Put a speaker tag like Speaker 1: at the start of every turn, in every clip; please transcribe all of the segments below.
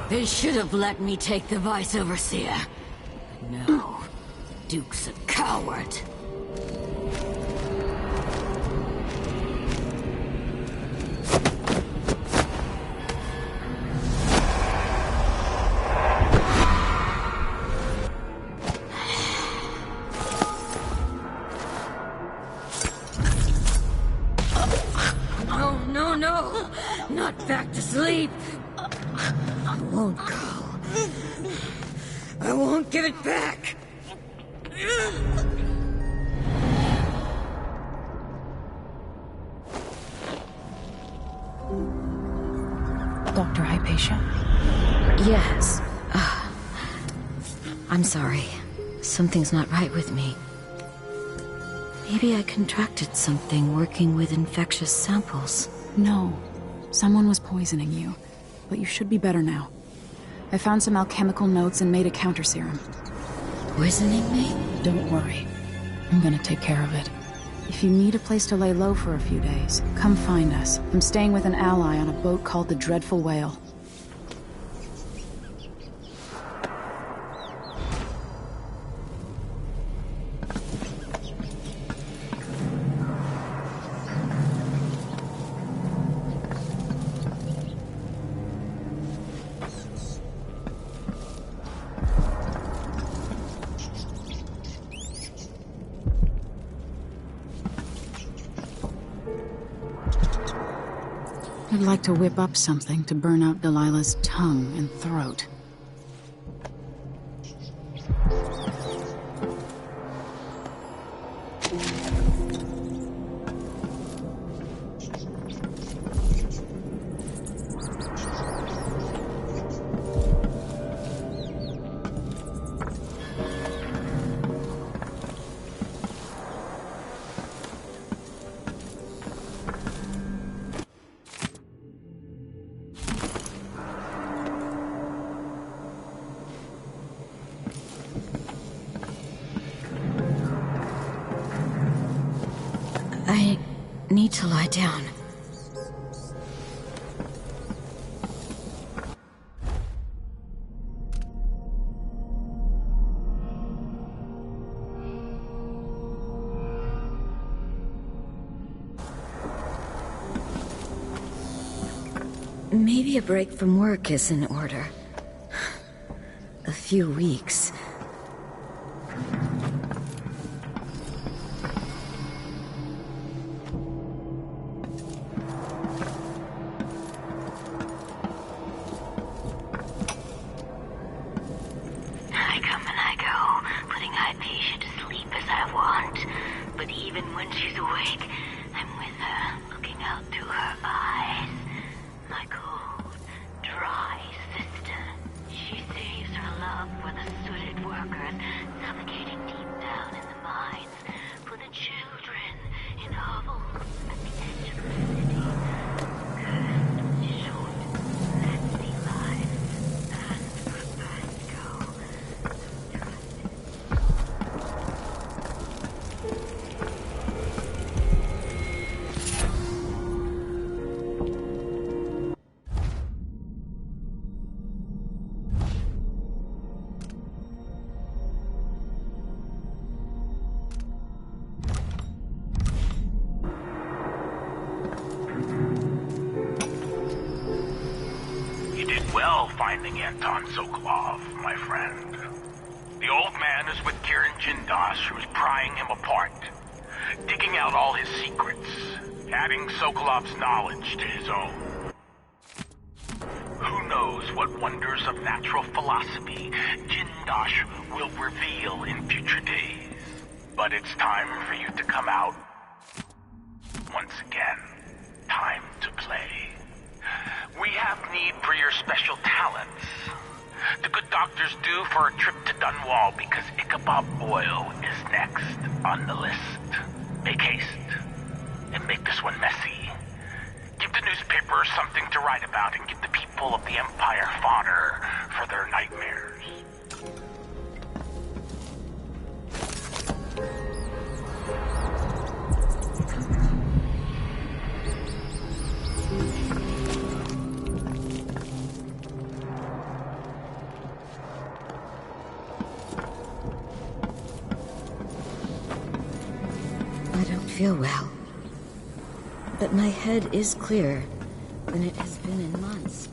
Speaker 1: They should have let me take the Vice Overseer. No. Duke's a coward. Oh, no. Not back to sleep. I won't go. I won't give it back.
Speaker 2: Dr. Hypatia?
Speaker 1: Yes. I'm sorry. Something's not right with me. Maybe I contracted something working with infectious samples.
Speaker 2: No. Someone was poisoning you. But you should be better now. I found some alchemical notes and made a counter serum.
Speaker 1: Poisoning me?
Speaker 2: Don't worry. I'm gonna take care of it. If you need a place to lay low for a few days, come find us. I'm staying with an ally on a boat called the Dreadful Whale. I'd like to whip up something to burn out Delilah's tongue and throat.
Speaker 1: I need to lie down. Maybe a break from work is in order. A few weeks.
Speaker 3: I come and I go, putting Hypatia to sleep as I want. But even when she's awake, I'm with her, looking out through her eyes. My cold, dry sister. She saves her love for the sooted workers, suffocating deep down in the mines. For the children in hovels at the edge of the city. Cursed with short, nasty lives. And for Pasco.
Speaker 4: You did well finding Anton Sokolov, my friend. The old man is with Kirin Jindosh, who's prying him apart, digging out all his secrets, adding Sokolov's knowledge to his own. Who knows what wonders of natural philosophy Jindosh will reveal in future days. But it's time for you to come out. Once again, time to play. We have need for your special talents. The good doctors do for a trip to Dunwall because Ichabod Boyle is next on the list. Make haste, and make this one messy. Give the newspapers something to write about and give the people of the Empire fodder for their nightmares.
Speaker 1: feel well. But my head is clearer than it has been in months.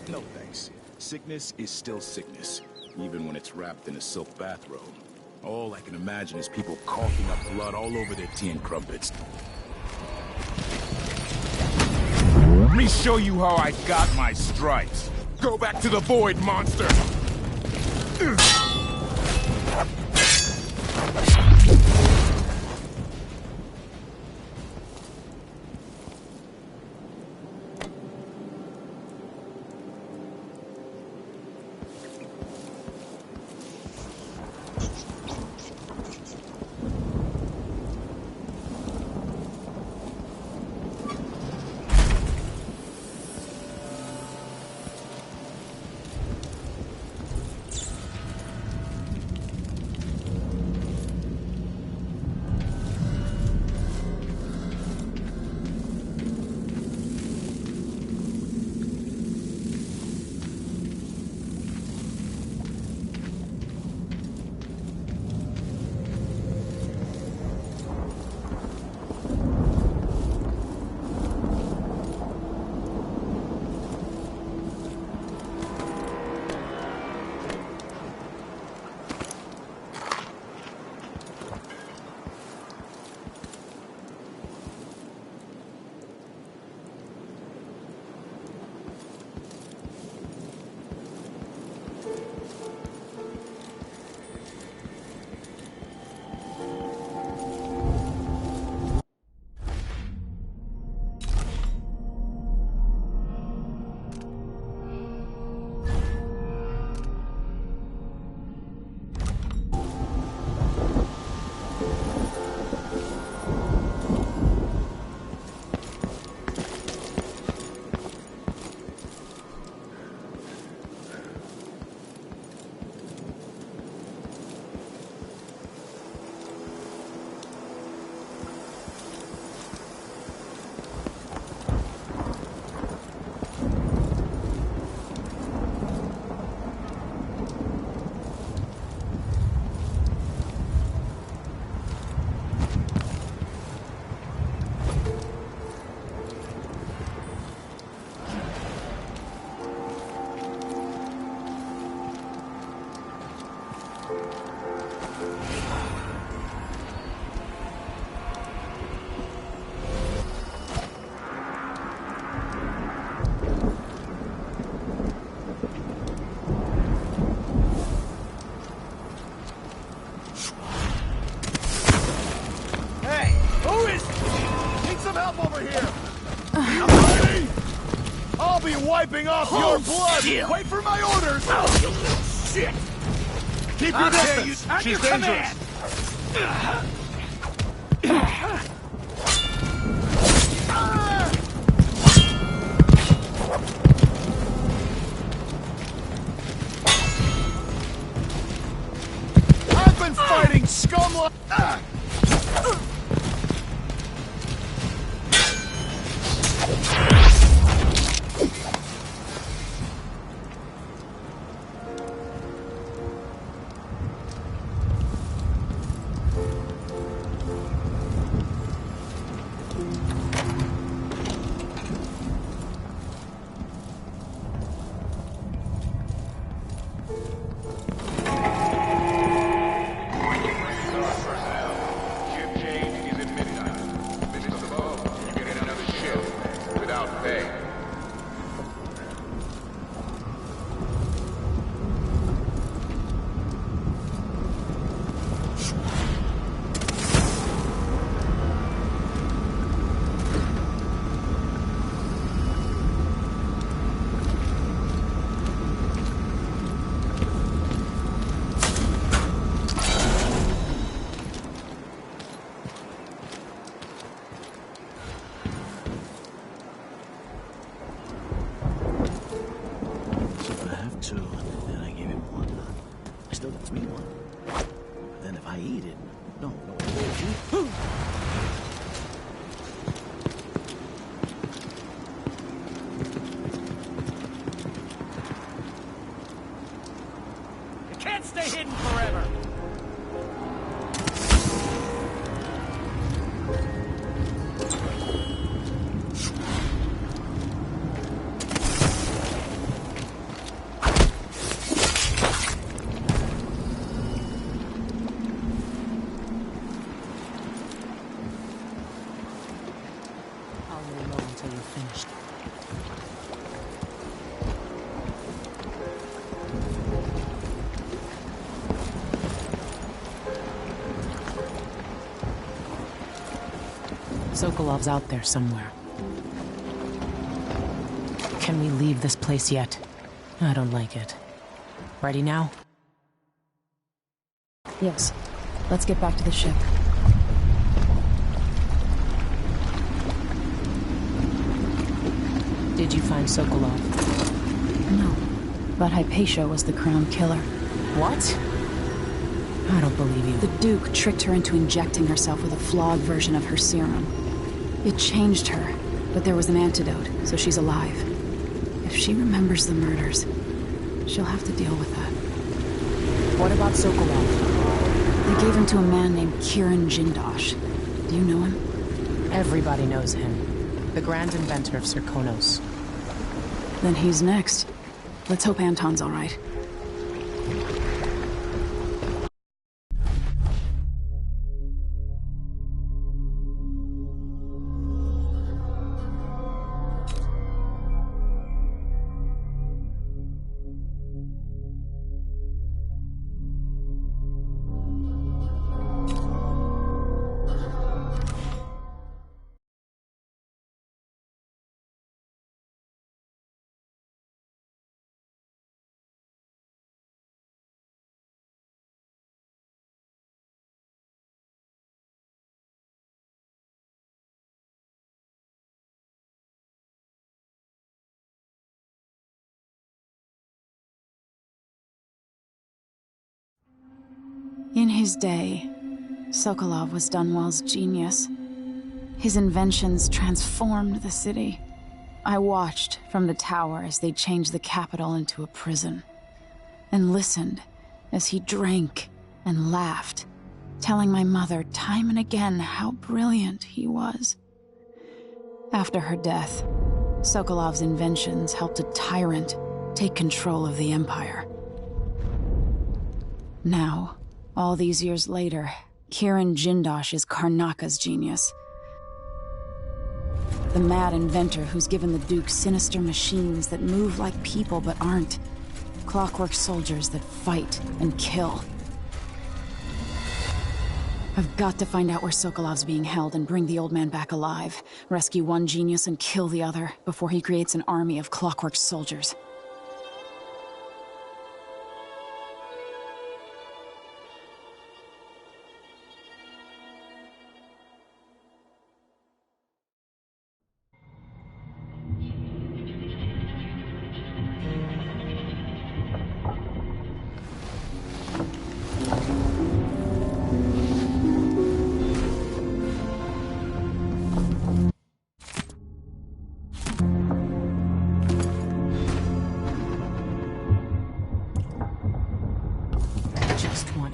Speaker 5: No thanks. Sickness is still sickness, even when it's wrapped in a silk bathrobe. All I can imagine is people coughing up blood all over their tea and crumpets. Let me show you how I got my stripes. Go back to the void, monster! wiping off your blood! Wait for my orders!
Speaker 4: Oh, you little shit!
Speaker 5: Keep your distance! She's dangerous! I've been fighting scum like...
Speaker 2: Sokolov's out there somewhere. Can we leave this place yet? I don't like it. Ready now? Yes. Let's get back to the ship. Did you find Sokolov? No. But Hypatia was the crown killer. What? I don't believe you. The Duke tricked her into injecting herself with a flawed version of her serum. It changed her, but there was an antidote, so she's alive. If she remembers the murders, she'll have to deal with that. What about Sokolov? They gave him to a man named Kieran Jindosh. Do you know him? Everybody knows him. The grand inventor of Serkonos. Then he's next. Let's hope Anton's all right. In his day, Sokolov was Dunwell's genius. His inventions transformed the city. I watched from the tower as they changed the capital into a prison, and listened as he drank and laughed, telling my mother time and again how brilliant he was. After her death, Sokolov's inventions helped a tyrant take control of the empire. Now, all these years later, Kieran Jindosh is Karnaka's genius. The mad inventor who's given the Duke sinister machines that move like people but aren't. Clockwork soldiers that fight and kill. I've got to find out where Sokolov's being held and bring the old man back alive. Rescue one genius and kill the other before he creates an army of clockwork soldiers.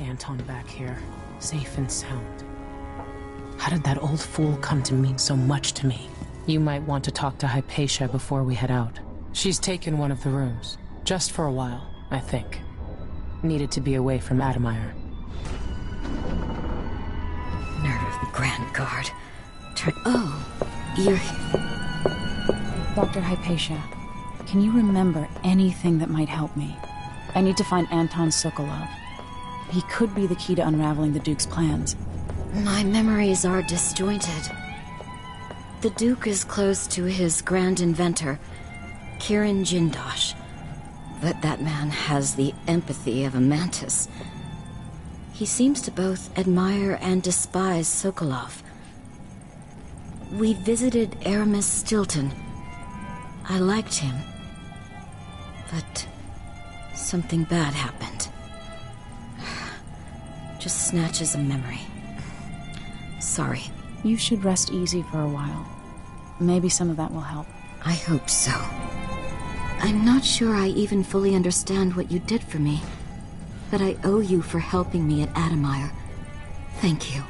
Speaker 6: Anton back here, safe and sound. How did that old fool come to mean so much to me? You might want to talk to Hypatia before we head out. She's taken one of the rooms, just for a while, I think. Needed to be away from Admire.
Speaker 1: Nerve of the Grand Guard. Oh, you're...
Speaker 2: Dr. Hypatia, can you remember anything that might help me? I need to find Anton Sokolov. He could be the key to unraveling the Duke's plans.
Speaker 1: My memories are disjointed. The Duke is close to his grand inventor, Kirin Jindosh. But that man has the empathy of a mantis. He seems to both admire and despise Sokolov. We visited Aramis Stilton. I liked him. But something bad happened. Just snatches of memory. Sorry.
Speaker 2: You should rest easy for a while. Maybe some of that will help.
Speaker 1: I hope so. I'm not sure I even fully understand what you did for me, but I owe you for helping me at Admire. Thank you.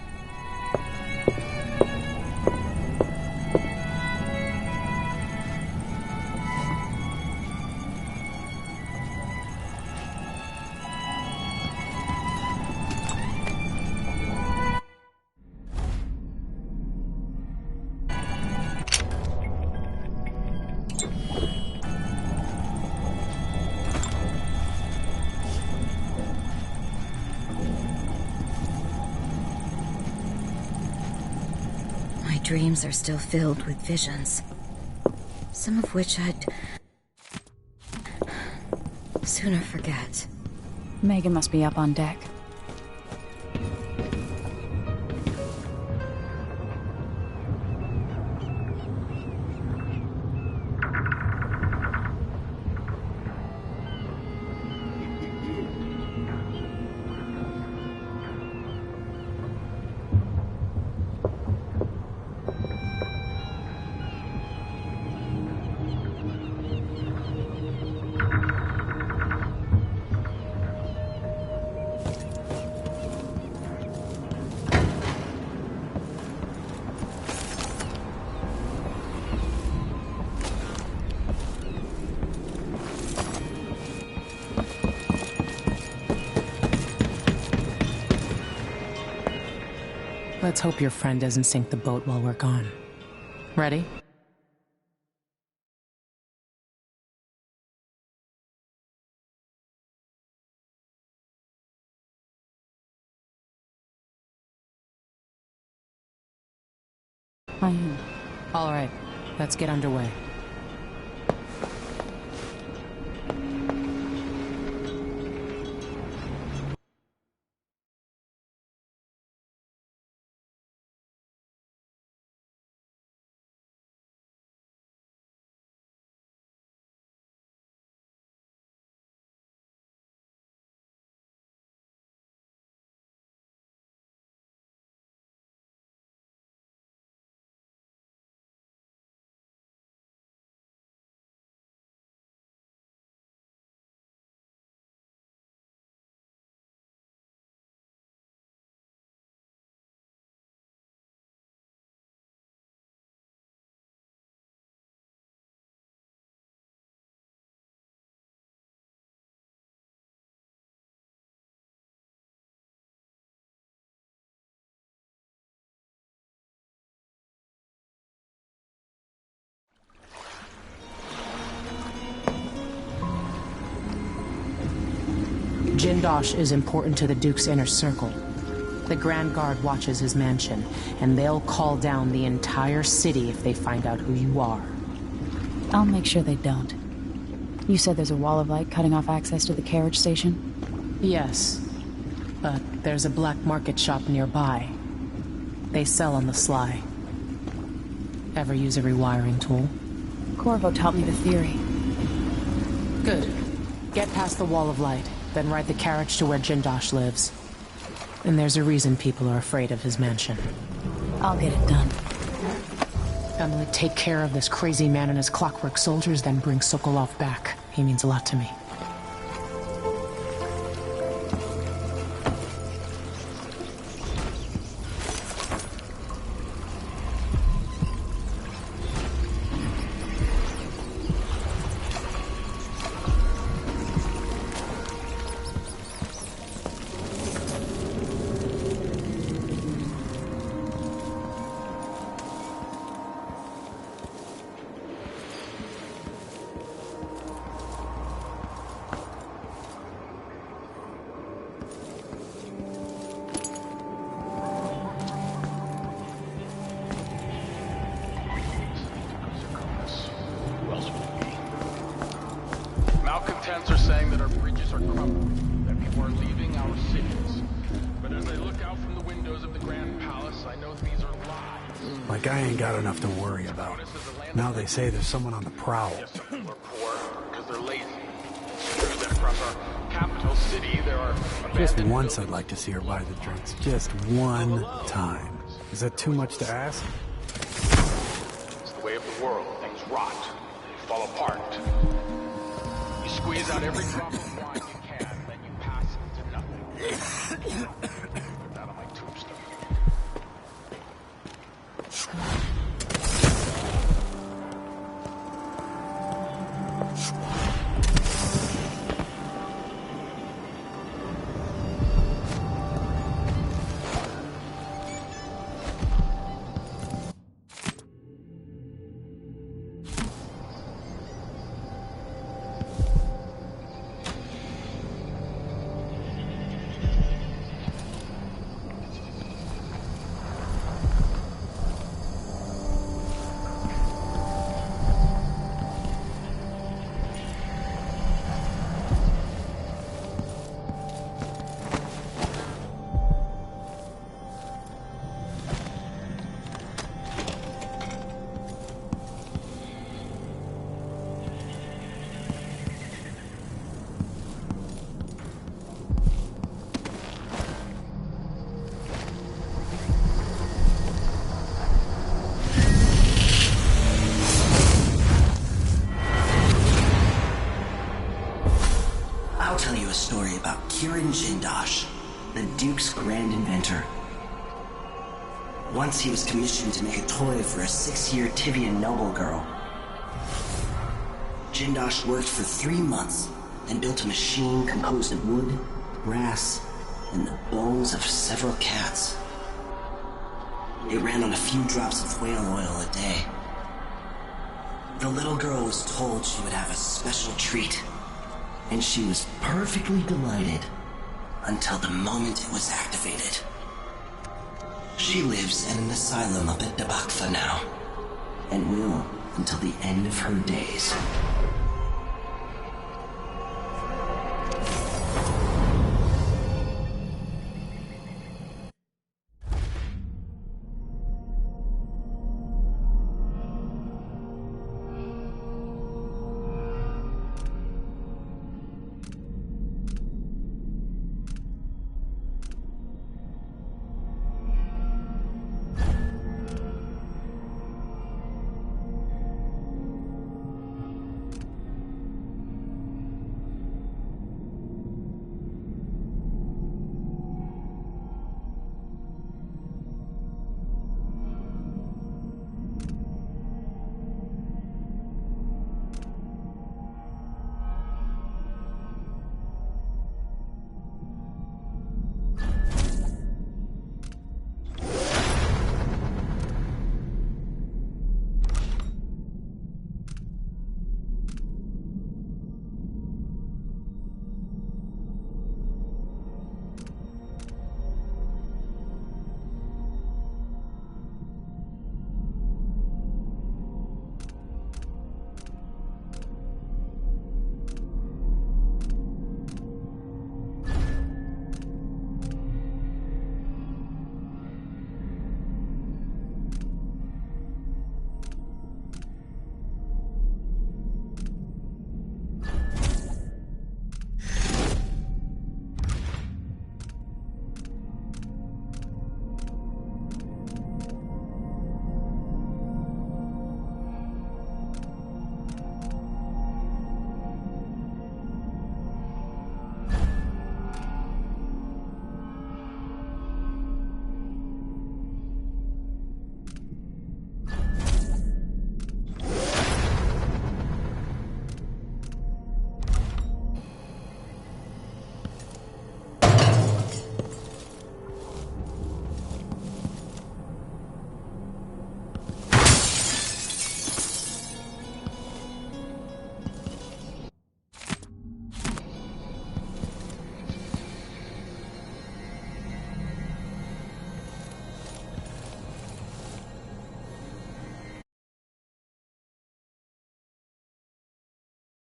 Speaker 1: Dreams are still filled with visions, some of which I'd sooner forget.
Speaker 2: Megan must be up on deck.
Speaker 6: Let's hope your friend doesn't sink the boat while we're gone. Ready?
Speaker 2: I am.
Speaker 6: All right, let's get underway. Jindosh is important to the Duke's inner circle. The Grand Guard watches his mansion, and they'll call down the entire city if they find out who you are.
Speaker 2: I'll make sure they don't. You said there's a wall of light cutting off access to the carriage station?
Speaker 6: Yes, but there's a black market shop nearby. They sell on the sly. Ever use a rewiring tool?
Speaker 2: Corvo taught me the theory.
Speaker 6: Good. Get past the wall of light, then ride the carriage to where Jindosh lives. And there's a reason people are afraid of his mansion.
Speaker 2: I'll get it done.
Speaker 6: Emily, take care of this crazy man and his clockwork soldiers, then bring Sokolov back. He means a lot to me.
Speaker 4: Malcontents are saying that our bridges are crumbling, that people are leaving our cities. But as I look out from the windows of the Grand Palace, I know these are lies.
Speaker 7: Like I ain't got enough to worry about. Now they say there's someone on the prowl.
Speaker 4: Yes, some people are poor because they're lazy. It's true that across our capital city there are
Speaker 7: Just
Speaker 4: abandoned
Speaker 7: once I'd
Speaker 4: buildings.
Speaker 7: like to see her buy the drinks. Just one time. Is that too much to ask?
Speaker 4: It's the way of the world. Things rot. They fall apart. You squeeze out every drop of wine you can, then you pass it to nothing. Put that on my tombstone.
Speaker 8: I'll tell you a story about Kirin Jindosh, the Duke's grand inventor. Once he was commissioned to make a toy for a 6-year Tivian noble girl. Jindosh worked for 3 months and built a machine composed of wood, brass, and the bones of several cats. It ran on a few drops of whale oil a day. The little girl was told she would have a special treat, and she was perfectly delighted until the moment it was activated. She lives in an asylum up at Dabakfa now, and will until the end of her days.